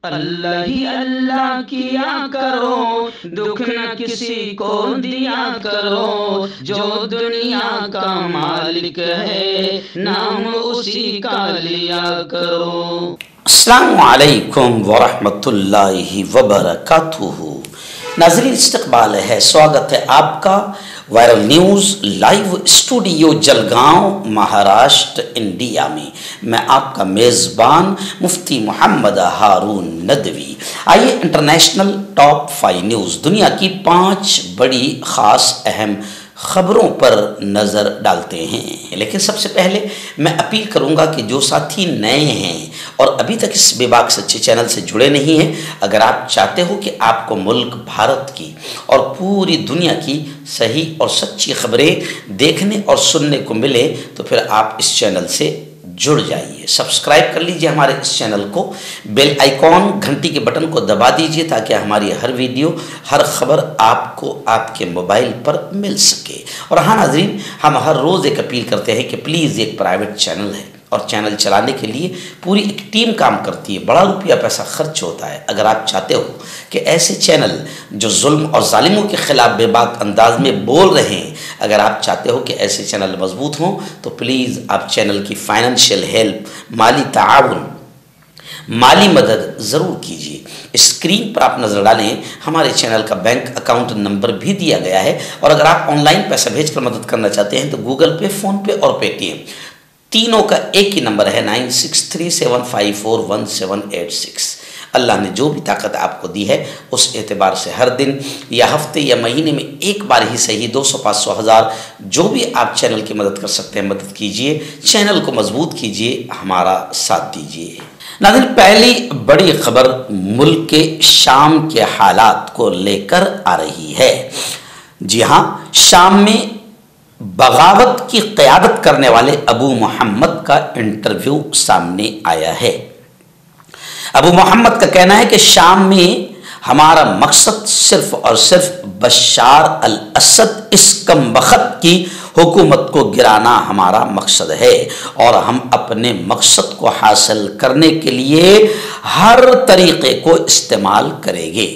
اللہ ہی اللہ کیا کرو، دکھ نہ کسی کو دیا کرو، جو دنیا کا مالک ہے نام اسی کا لیا کرو۔ السلام علیکم ورحمۃ اللہ وبرکاتہ۔ ناظرین استقبال ہے، سواگت ہے آپ کا viral news live studio Jalgaon Maharashtra India میں۔ میں آپ کا میزبان مفتی محمد ہارون ندوی۔ آئیے انٹرنیشنل ٹاپ 5 نیوز، دنیا کی 5 بڑی خاص اہم خبروں پر نظر ڈالتے ہیں۔ لیکن سب سے پہلے میں اپیل کروں گا کہ جو ساتھی نئے ہیں اور ابھی تک اس بے باک سچے چینل سے جڑے نہیں ہیں، اگر آپ چاہتے ہو کہ آپ کو ملک بھارت کی اور پوری دنیا کی صحیح اور سچی خبریں دیکھنے اور سننے کو ملے تو پھر آپ اس چینل سے جڑ جائیے۔ سبسکرائب کر لیجئے ہمارے اس چینل کو، بیل آئیکن گھنٹی کے بٹن کو دبا دیجئے تاکہ ہماری ہر ویڈیو، ہر خبر آپ کو آپ کے موبائل پر مل سکے۔ اور ہاں ناظرین، ہم ہر روز ایک اپیل کرتے ہیں کہ پلیز ایک پرائیویٹ چینل ہے اور چینل چلانے کے لیے پوری ایک ٹیم کام کرتی ہے، بڑا روپیہ پیسہ خرچ ہوتا ہے۔ اگر آپ چاہتے ہو کہ ایسے چینل جو ظلم اور ظالموں کے خلاف بے باک انداز میں بول رہے ہیں، اگر آپ چاہتے ہو کہ ایسے چینل مضبوط ہوں تو پلیز آپ چینل کی فائنینشیل ہیلپ، مالی تعاون، مالی مدد ضرور کیجیے۔ اسکرین پر آپ نظر ڈالیں، ہمارے چینل کا بینک اکاؤنٹ نمبر بھی دیا گیا ہے، اور اگر آپ آن لائن پیسہ بھیج کر مدد کرنا چاہتے ہیں تو گوگل پے، فون پے اور پے ٹی ایم تینوں کا ایک ہی نمبر ہے 9637541786۔ اللہ نے جو بھی طاقت آپ کو دی ہے اس اعتبار سے ہر دن یا ہفتے یا مہینے میں ایک بار ہی صحیح 200، 500، 1000 جو بھی آپ چینل کی مدد کر سکتے ہیں مدد کیجئے، چینل کو مضبوط کیجئے، ہمارا ساتھ دیجئے۔ ناظرین، پہلی بڑی خبر ملک کے شام کے حالات کو لے کر آ رہی ہے۔ جی ہاں، شام میں بغاوت کی قیادت کرنے والے ابو محمد کا انٹرویو سامنے آیا ہے۔ ابو محمد کا کہنا ہے کہ شام میں ہمارا مقصد صرف اور صرف بشار الاسد اس کم بخت کی حکومت کو گرانا ہمارا مقصد ہے، اور ہم اپنے مقصد کو حاصل کرنے کے لیے ہر طریقے کو استعمال کریں گے۔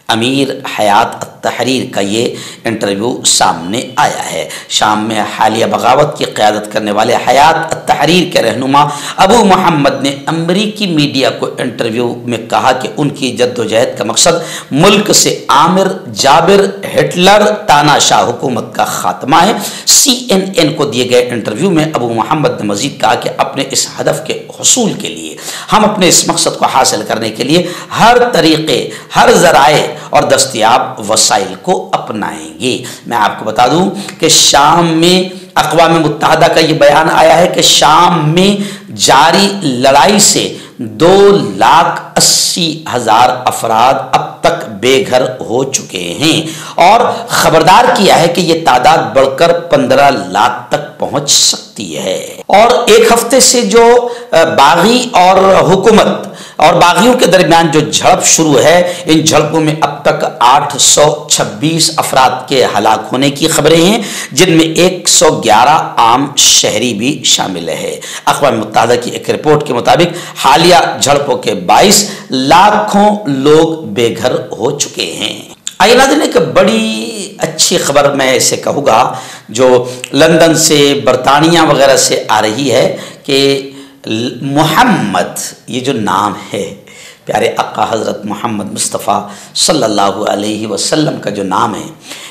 امیر حیات التحریر کا یہ انٹرویو سامنے آیا ہے۔ شام میں حالیہ بغاوت کی قیادت کرنے والے حیات التحریر کے رہنما ابو محمد نے امریکی میڈیا کو انٹرویو میں کہا کہ ان کی جدوجہد کا مقصد ملک سے عامر جابر ہٹلر تاناشاہ حکومت کا خاتمہ ہے۔ CNN کو دیے گئے انٹرویو میں ابو محمد نے مزید کہا کہ اپنے اس ہدف کے حصول کے لیے ہم اپنے اس مقصد کو حاصل کرنے کے لیے ہر طریقے، ہر ذرائع اور دستیاب وسائل کو اپنائیں گے۔ میں آپ کو بتا دوں کہ شام میں اقوام متحدہ کا یہ بیان آیا ہے کہ شام میں جاری لڑائی سے 2,80,000 افراد اب تک بے گھر ہو چکے ہیں، اور خبردار کیا ہے کہ یہ تعداد بڑھ کر 15 لاکھ تک پہنچ سکتی ہے۔ اور ایک ہفتے سے جو باغی اور حکومت اور باغیوں کے درمیان جو جھڑپ شروع ہے، ان جھڑپوں میں اب تک 826 افراد کے ہلاک ہونے کی خبریں ہیں، جن میں 111 عام شہری بھی شامل ہے۔ اقوام متحدہ کی ایک رپورٹ کے مطابق حالیہ جھڑپوں کے 22 لاکھوں لوگ بے گھر ہو چکے ہیں۔ آئیے ناظرین، ایک بڑی اچھی خبر میں اسے کہوں گا جو لندن سے، برطانیہ وغیرہ سے آ رہی ہے کہ محمد، یہ جو نام ہے پیارے آقا حضرت محمد مصطفیٰ صلی اللہ علیہ وسلم کا جو نام ہے،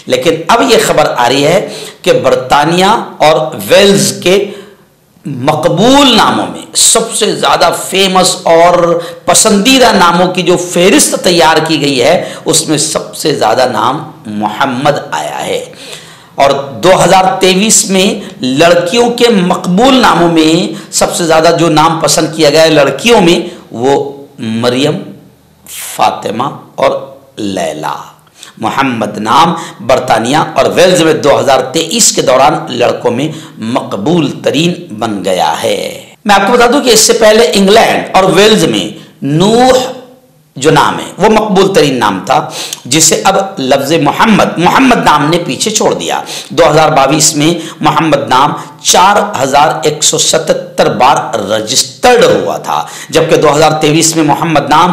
لیکن اب یہ خبر آ رہی ہے کہ برطانیہ اور ویلز کے مقبول ناموں میں سب سے زیادہ فیمس اور پسندیدہ ناموں کی جو فہرست تیار کی گئی ہے اس میں سب سے زیادہ نام محمد آیا ہے۔ اور 2023 میں لڑکیوں کے مقبول ناموں میں سب سے زیادہ جو نام پسند کیا گیا ہے لڑکیوں میں، وہ مریم، فاطمہ اور لیلا۔ محمد نام برطانیہ اور ویلز میں 2023 کے دوران لڑکوں میں مقبول ترین بن گیا ہے۔ میں آپ کو بتا دوں کہ اس سے پہلے انگلینڈ اور ویلز میں نوح جو نام ہے وہ مقبول ترین نام تھا، جسے اب لفظ محمد نام نے پیچھے چھوڑ دیا۔ 2022 میں محمد نام 4177 بار رجسٹرڈ ہوا تھا، جبکہ 2023 میں محمد نام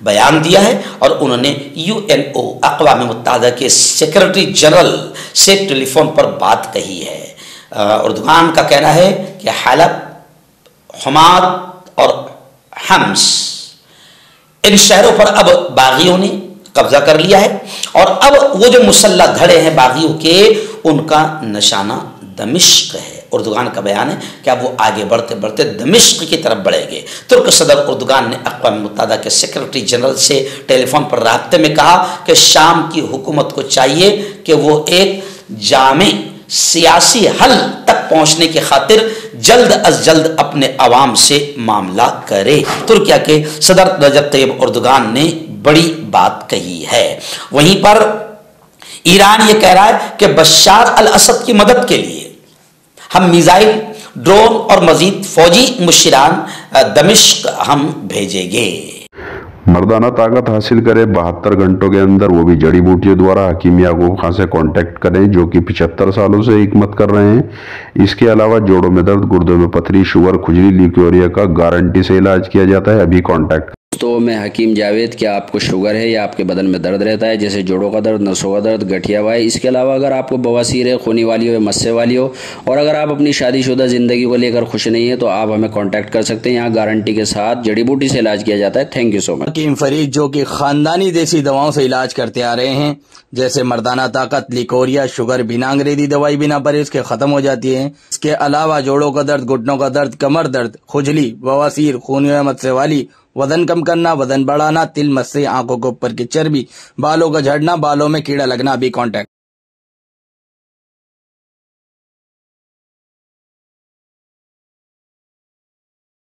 بیان دیا ہے اور انہوں نے UNO اقوام متحدہ کے سیکرٹری جنرل سے ٹیلی فون پر بات کہی ہے۔ اردگان کا کہنا ہے کہ حلب، حماد اور حمص ان شہروں پر اب باغیوں نے قبضہ کر لیا ہے، اور اب وہ جو مسلح دھڑے ہیں باغیوں کے، ان کا نشانہ دمشق ہے۔ اردگان کا بیان ہے کہ اب وہ آگے بڑھتے بڑھتے دمشق کی طرف بڑھیں گے۔ ترک صدر اردگان نے اقوام متحدہ کے سیکرٹری جنرل سے ٹیلی فون پر رابطے میں کہا کہ شام کی حکومت کو چاہیے کہ وہ ایک جامع سیاسی حل تک پہنچنے کی خاطر جلد از جلد اپنے عوام سے معاملہ کرے۔ ترکیہ کے صدر رجب طیب اردگان نے بڑی بات کہی ہے۔ وہیں پر ایران یہ کہہ رہا ہے کہ بشار الاسد کی مدد کے لیے ہم میزائل، ڈرون اور مزید فوجی مشیران دمشق ہم بھیجیں گے۔ مردانہ طاقت حاصل کرے 72 گھنٹوں کے اندر، وہ بھی جڑی بوٹیوں دوارا۔ حکیم یعقوب خان سے کانٹیکٹ کریں جو کہ 75 سالوں سے حکمت کر رہے ہیں۔ اس کے علاوہ جوڑوں میں درد، گردوں میں پتھری، شوگر، کھجلی، لیکوریا کا گارنٹی سے علاج کیا جاتا ہے۔ ابھی کانٹیکٹ۔ تو میں حکیم جاوید، کیا آپ کو شوگر ہے یا آپ کے بدن میں درد رہتا ہے جیسے جوڑوں کا درد، نسوں کا درد، گٹھیا وائے؟ اس کے علاوہ اگر آپ کو بواسیر ہے، خونی والی ہو یا مسے والی ہو، اور اگر آپ اپنی شادی شدہ زندگی کو لے کر خوش نہیں ہیں تو آپ ہمیں کانٹیکٹ کر سکتے ہیں۔ یہاں گارنٹی کے ساتھ جڑی بوٹی سے علاج کیا جاتا ہے۔ تھینک یو سو مچ۔ حکیم فرید جو کہ خاندانی دیسی دواؤں سے علاج کرتے آ رہے ہیں، جیسے مردانہ طاقت، لیکوریا، شوگر، بنا انگریزی دوائی بنا پرہیز کے ختم ہو جاتی ہے۔ اس کے علاوہ جوڑوں کا درد، گھٹنوں کا درد، کمر درد، کھجلی، بواسیر، خونی و مسے والی، وزن کم کرنا، وزن بڑھانا، تل، مسے، آنکھوں کے اوپر کی چربی، بالوں کا جھڑنا، بالوں میں کیڑا لگنا، بھی کانٹیکٹ۔